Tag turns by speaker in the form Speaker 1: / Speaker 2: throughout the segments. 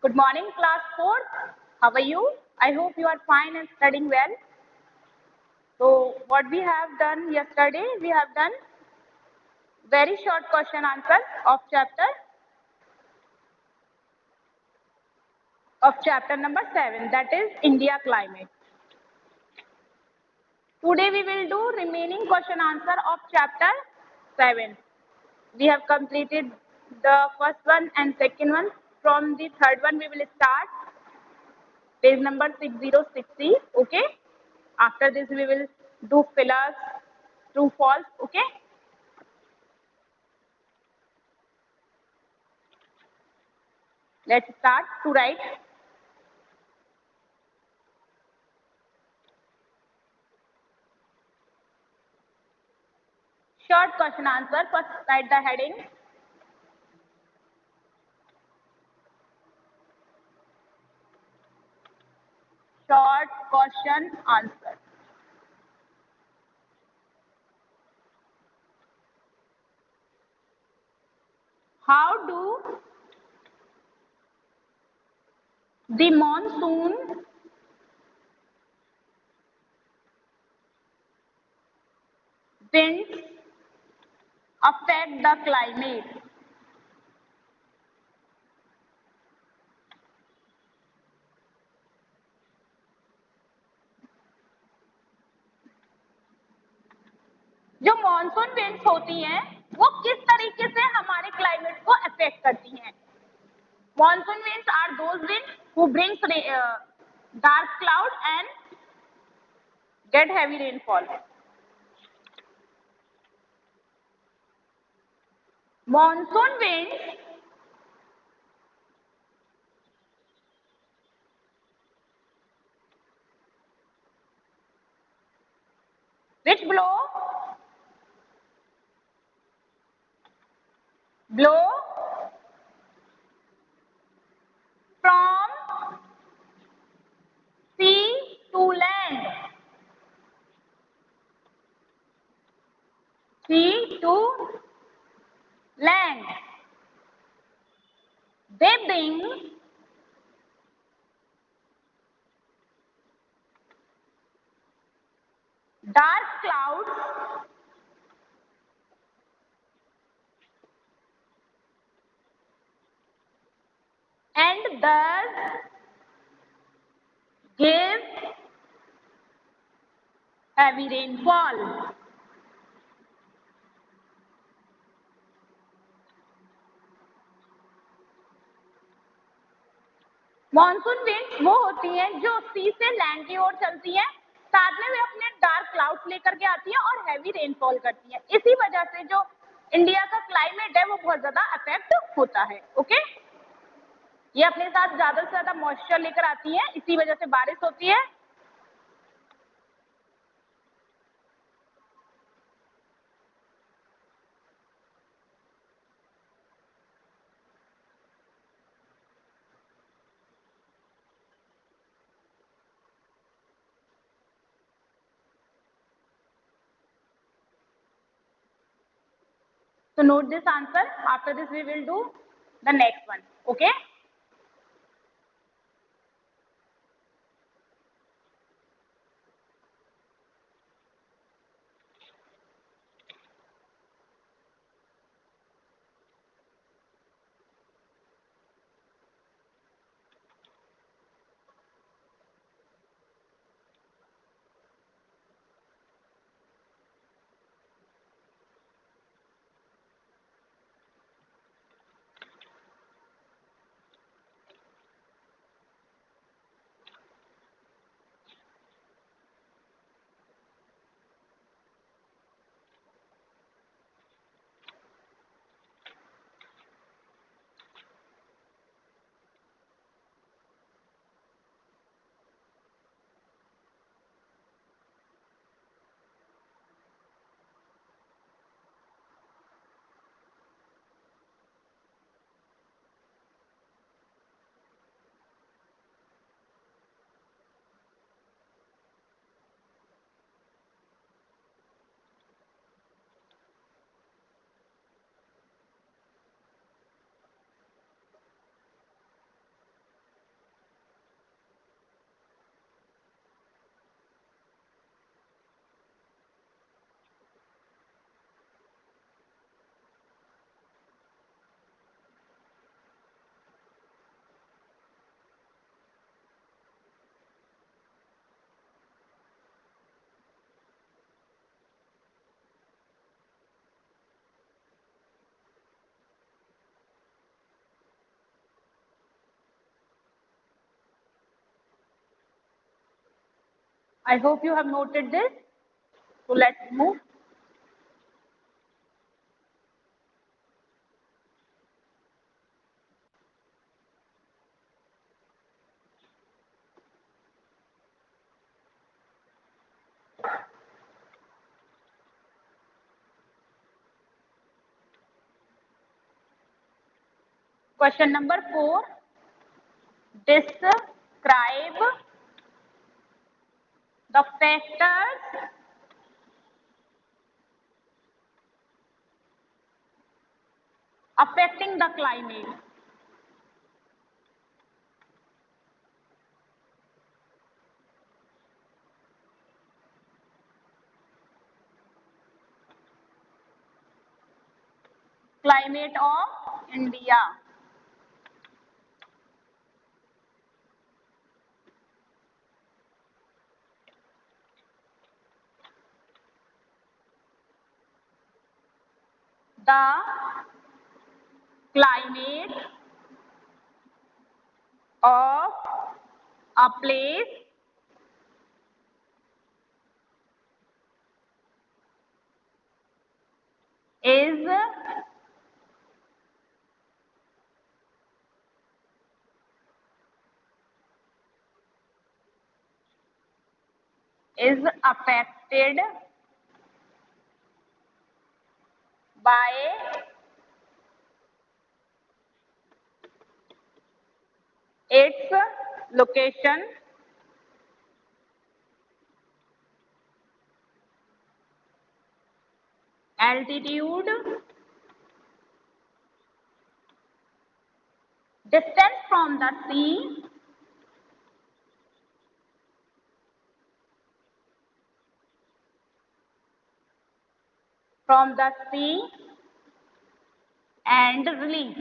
Speaker 1: Good morning, class 4. How are you? I hope you are fine and studying well. So, what we have done yesterday, we have done very short question answers of chapter number 7, that is India climate. Today we will do remaining question answer of chapter 7. We have completed the first one and second one. From the third one we will start. Page number 6060. Okay. After this we will do fillers, true, false. Okay. Let's start to write. Short question answer. First write the heading. Short question answer. How do the monsoon winds affect the climate? जो monsoon winds होती हैं वो किस तरीके से हमारे climate को affect करती हैं? Monsoon winds are those winds who brings dark cloud and get heavy rainfall. Monsoon winds which blow from sea to land. Sea to land. They bring dark clouds and thus give heavy rainfall. Monsoon winds वो होती हैं जो सी से land की ओर चलती हैं, साथ में वे अपने डार्क क्लाउड्स लेकर के आती हैं और हैवी रेनफॉल करती हैं। इसी वजह से जो इंडिया का क्लाइमेट है वो बहुत ज्यादा अफेक्ट होता है। ओके, ये अपने साथ ज्यादा से ज्यादा मॉइस्चर लेकर आती हैं, इसी वजह से बारिश होती है। So note this answer. After this we will do the next one. Okay. I hope you have noted this. So let's move. Question number 4. Describe the factors affecting the climate. Climate of India. The climate of a place is affected by its location, altitude, distance from the sea, and relief.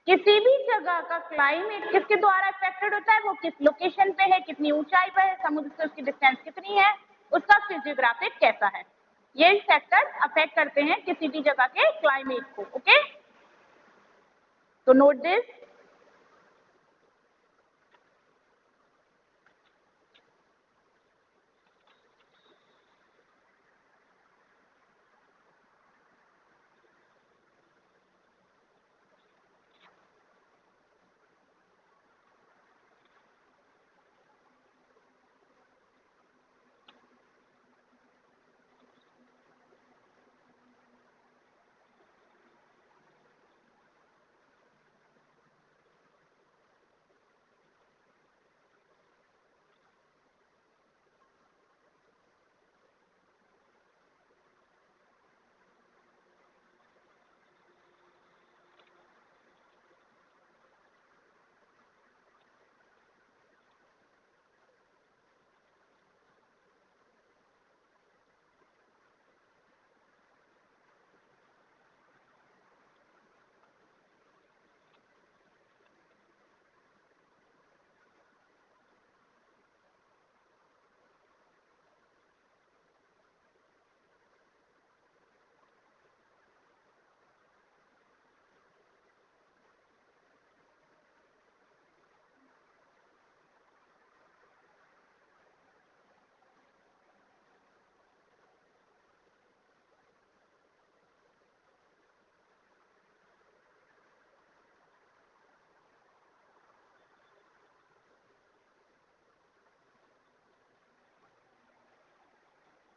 Speaker 1: किसी भी जगह का climate किसके द्वारा affected होता है, वो किस लोकेशन पे है, कितनी ऊंचाई पर है, समुद्र से उसकी डिस्टेंस कितनी है, उसका फिजियोग्राफिक कैसा है, ये फैक्टर्स अफेक्ट करते हैं किसी भी जगह के क्लाइमेट को. ओके, तो note this.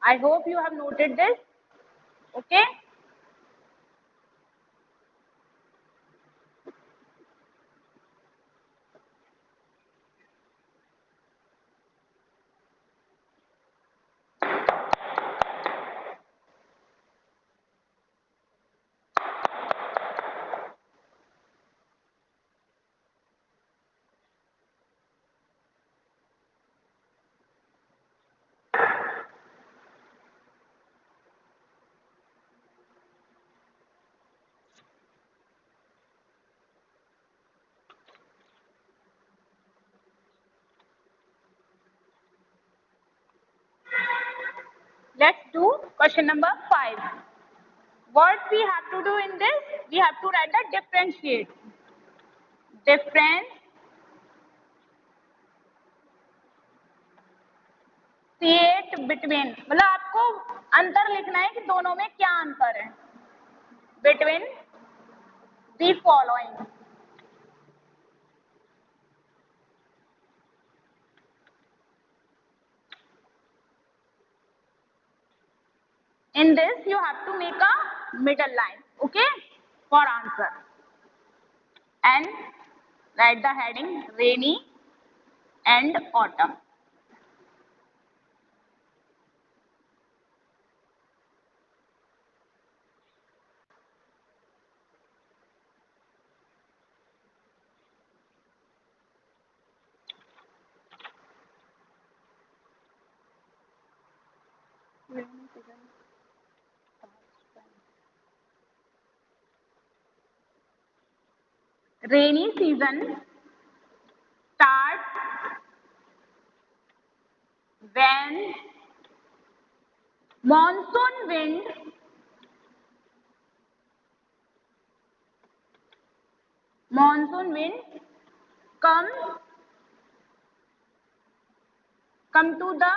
Speaker 1: I hope you have noted this. Okay. Let's do question number 5. What we have to do in this? We have to write the differentiate. Difference CEAT between, मतलब आपको अंतर लिखना है कि दोनों में क्या अंतर है। Between the following, in this you have to make a middle line, okay, for answer, and write the heading rainy and autumn. Rainy season starts when monsoon wind come to the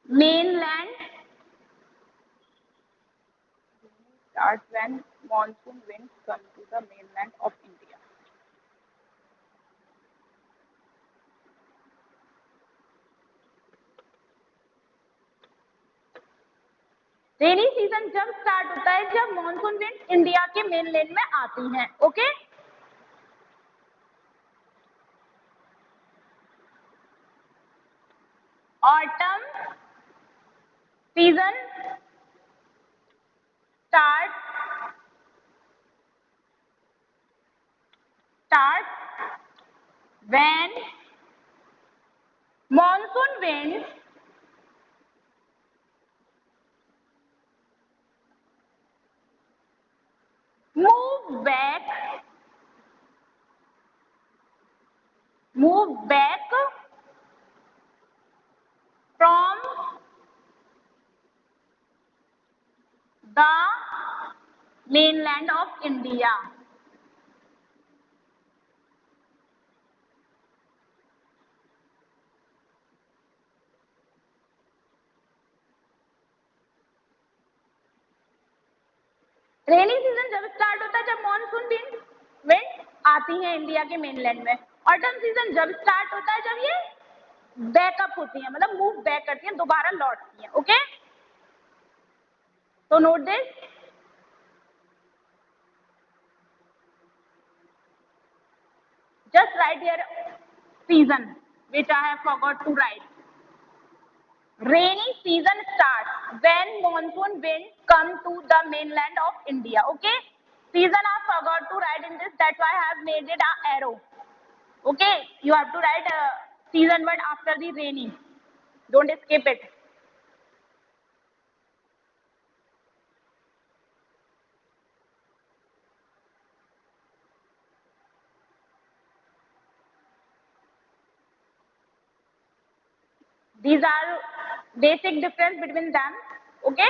Speaker 1: mainland, starts when monsoon winds come to the mainland of India. Rainy season जब start होता है जब monsoon wind India के mainland में आती हैं, okay. Autumn season start when monsoon winds move back from the mainland of India. Rainy season जब start होता है जब मॉनसून विंड आती है इंडिया के मेनलैंड में। ऑटम सीजन जब स्टार्ट होता है जब ये बैकअप होती है, मतलब मूव बैक करती है, दोबारा लौटती है, ओके। तो note this, just write here season which I have forgot to write. Rainy season starts when monsoon winds come to the mainland of India, okay. Season I forgot to write in this, that's why I have made it a arrow, okay. You have to write season word after the rainy, don't skip it. These are basic difference between them, okay.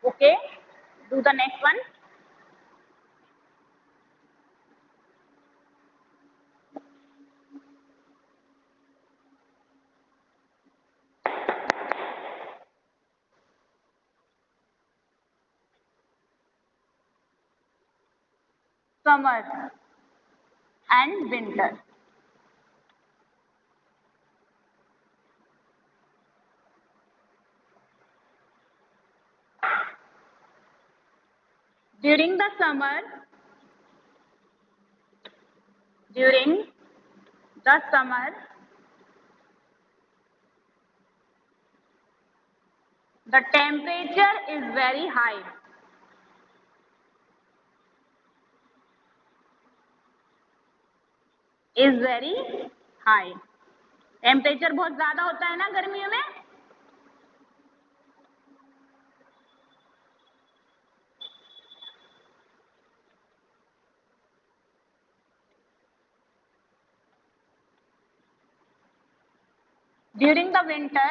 Speaker 1: Okay, do the next one. Summer and winter. During the summer, during the summer, the temperature is very high. Is very high. Temperature बहुत ज्यादा होता है ना गर्मियों में. During the winter,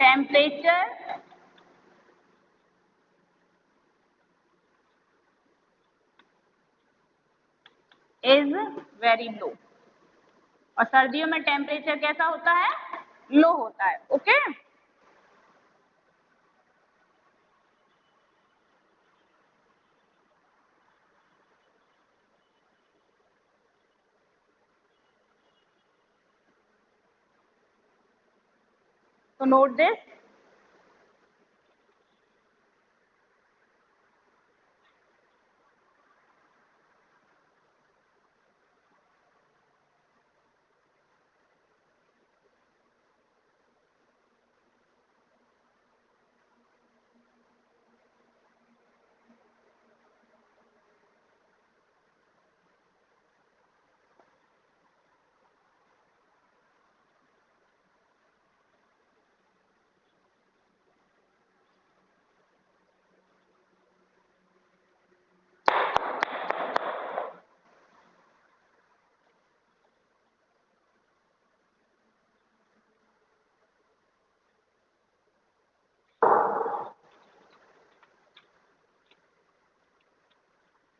Speaker 1: temperature is very low. और सर्दियों में टेम्परेचर कैसा होता है? लो होता है. Okay. So note this.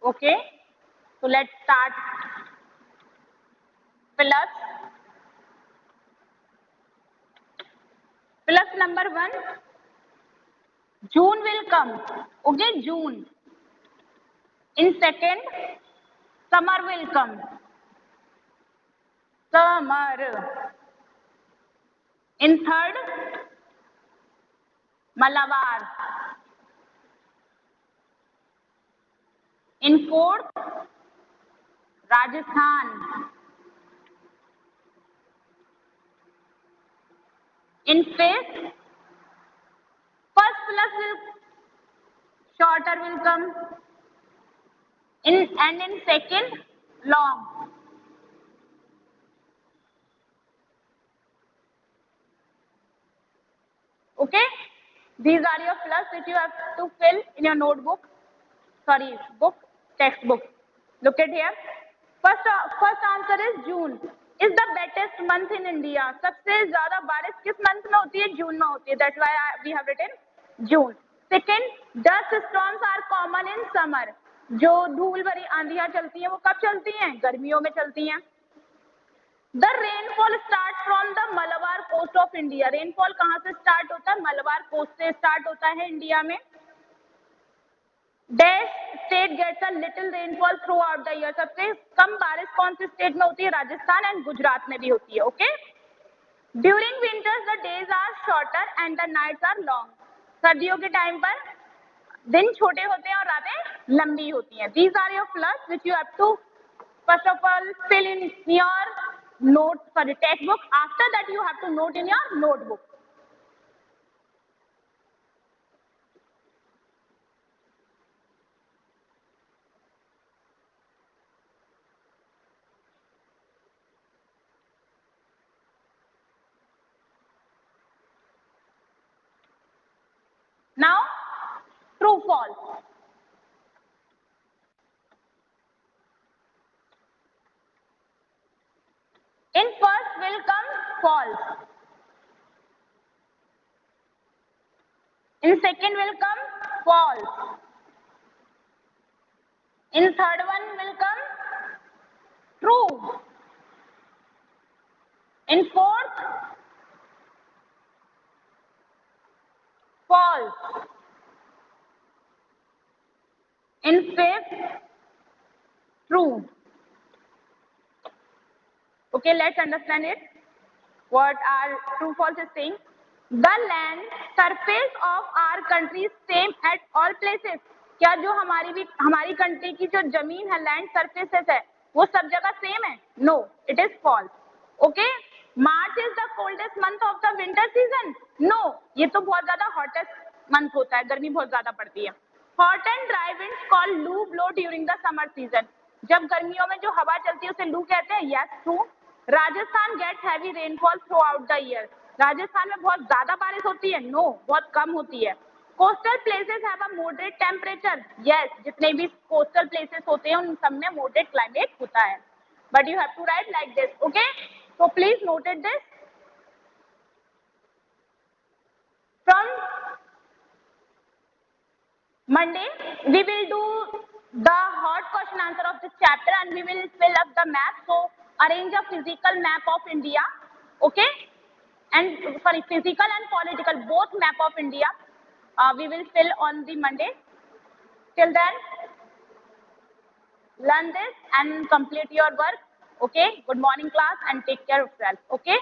Speaker 1: Okay. So let's start. Plus number 1. June will come. Okay, June. In second, summer will come. Summer. In third, Malabar. In fourth, Rajasthan. In fifth, first plus will shorter will come. In second, long. Okay, these are your plus which you have to fill in your notebook. Sorry, book, textbook. Look at here. First answer is June. Is the wettest month in India. सबसे ज़्यादा बारिश किस month में होती है? June में होती है. That's why we have written June. Second, dust storms are common in summer. जो धूल भरी आंधियां चलती हैं वो कब चलती हैं? गर्मियों में चलती हैं. The rainfall starts from the Malabar coast of India. Rainfall कहाँ से start होता है? Malabar coast से start होता है इंडिया में. Dash state gets a little rainfall throughout the year. सबसे कम बारिश कौन से स्टेट में होती है? राजस्थान एंड गुजरात में भी होती है. Okay. During winters the days are shorter and the nights are long. सर्दियों के टाइम पर दिन छोटे होते हैं और रातें लंबी होती हैं. These are your plus which you have to first of all fill in your note for the textbook. After that you have to note in your notebook. Now, true false. In first will come false. In second will come false. In third one will come true. In fourth, false. In fifth, true. Okay, let's understand it. What our true false is saying. The land surface of our country is same at all places. क्या जो हमारी country की जो जमीन है, land surfaces है, वो सब जगह सेम है? No, it is false. Okay, March is the coldest month of the winter season. No, ये तो बहुत ज्यादा हॉटेस्ट मंथ होता है, गर्मी बहुत ज्यादा पड़ती है. Hot and dry winds called loo blow during the summer season. जब गर्मियों में जो हवा चलती है उसे लू कहते हैं. Yes, true. Rajasthan gets heavy rainfall throughout the year. Rajasthan में बहुत ज्यादा बारिश होती है? नो, बहुत कम होती है. Coastal places have a moderate temperature. Yes, जितने भी कोस्टल प्लेसेस होते हैं उन सब में मॉडरेट क्लाइमेट होता है. But you have to write like this. Okay, so please noted this. From Monday we will do the hot question answer of this chapter and we will fill up the map. So arrange a physical map of India. Okay, and sorry, physical and political both map of India we will fill on the Monday. Till then, learn this and complete your work. Okay, good morning class and take care of yourself. Okay.